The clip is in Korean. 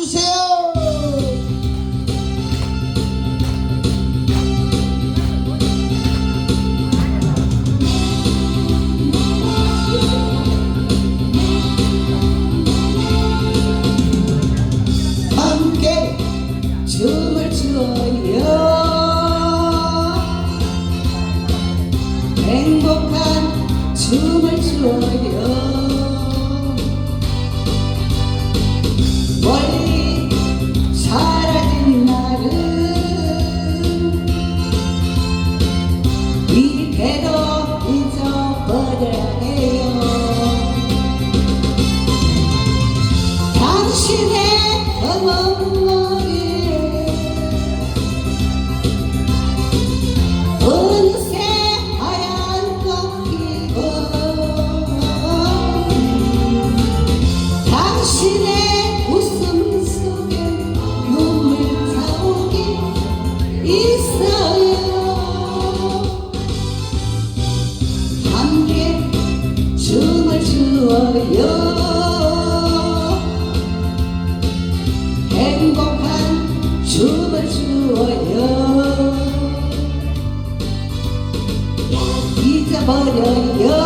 주세요. 함께 춤을 추어요. 행복한 춤을 추어요. 멀리 사라진 날은 이대로 잊어버려야 해요. 당신의 검은 머리에 어느새 하얀 꽃 피고 당신의 웃음 속에 눈물 자국이 있어요. 함께 춤을 추어요. 행복한 춤을 추어요. 잊어버려요.